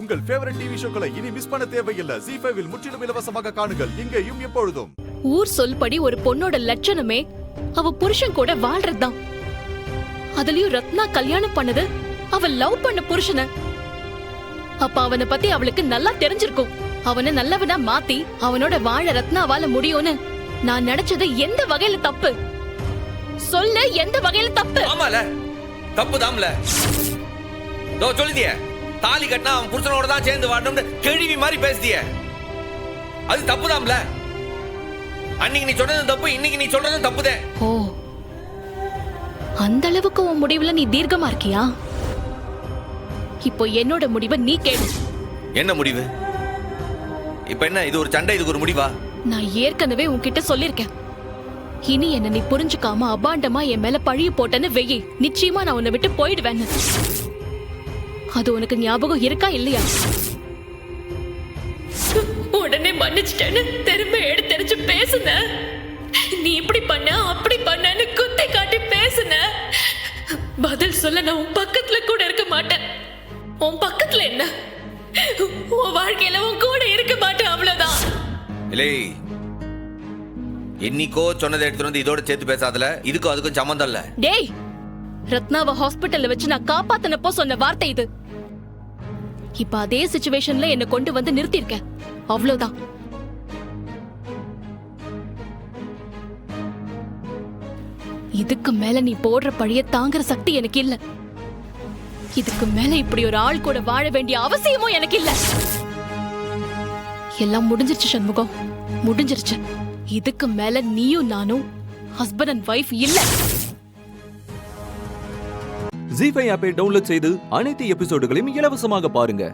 உங்கள் favourite TV ஷோக்களை இனி miss பண்ண தேவையில்லை. ZEE5 இல் முற்றிலும் இலவசமாக காணுங்கள். இங்கேயும் எப்பொழுதும். ஊர் சொல்படி ஒரு பொண்ணோட லட்சணமே அவ புருஷன் கூட வாழ்றதுதான். அதுலயும் ரத்னா கல்யாணம் பண்ணது அவ லவ் பண்ண புருஷன. அப்ப அவனை பத்தி அவளுக்கு நல்லா தெரிஞ்சிருக்கும். அவனை நல்லவனா மாத்தி அவனோட வாழ ரத்னாவால முடியும்னு நான் நினைச்சது எந்த வகையில தப்பு? சொல்ல எந்த வகையில தப்பு? ஆமால தப்பு தாம்ல. தோ சொல்லுதிய தாலி கட்டினா அவன் புருஷனோட தான் சேர்ந்து வாழணும்னு கேள்வி மாதிரி பேசுதிய. அது தப்பு தாம்ல. அன்னைக்கு நீ சொன்னதும் தப்பு, இன்னைக்கு நீ சொல்றதும் தப்புதே. ஓ, அந்த அளவுக்கு உன் முடிவுல நீ தீர்க்கமா இருக்கியா? இப்போ என்னோட முடிவை நீ கேளு. என்ன முடிவு? இப்ப என்ன இது ஒரு சண்டை, இதுக்கு ஒரு முடிவா? நான் ஏற்கனவே உன்கிட்ட சொல்லிருக்கேன். இனி என்ன நீ புரிஞ்சுக்காம அபாண்டமா என் மேல பழிய போட்டேன்னு வெயி, நிச்சயமா நான் உன்னை விட்டு போயிடுவேன்னு. அது உனக்கு ஞாபகம் இருக்கா இல்லையா? உடனே மன்னிச்சிட்டேன்னு திரும்ப எடுத்து பேசுன. நீ இப்படி பண்ண அப்படி பண்ணன்னு குத்தி காட்டி பேசுன. பதில் சொல்ல நான் உன் பக்கத்துல கூட இருக்க மாட்டேன். உன் பக்கத்துல என்ன, உன் வாழ்க்கையில உன் கூட இருக்க மாட்டேன், அவ்வளவுதான். இல்லை, என்னைக்கோ சொன்னதை எடுத்துட்டு வந்து இதோட சேர்த்து பேசாதல. இதுக்கும் அதுக்கும் சம்மந்தம் இல்ல. டேய், ரத்னாவை ஹாஸ்பிட்டல்ல வச்சு நான் காப்பாத்தினப்போ சொன்ன வார்த்தை இது. இப்ப அதே சிச்சுவேஷன்ல என்ன கொண்டு வந்து நிறுத்திருக்க, அவ்வளவுதான். இதுக்கு மேல நீ போடுற பழிய தாங்குற சக்தி எனக்கு இல்ல. இதுக்கு மேல இப்படி ஒரு ஆள் கூட வாழ வேண்டிய அவசியமும் எனக்கு இல்ல. எல்லாம் முடிஞ்சிருச்சு சண்முகம், முடிஞ்சிருச்சு. இதுக்கு மேல நீயும் நானும் ஹஸ்பண்ட் அண்ட் வைஃப் இல்ல. ZEE5 ஆப்பை டவுன்லோட் செய்து அனைத்து எபிசோடுகளையும் இலவசமாக பாருங்க.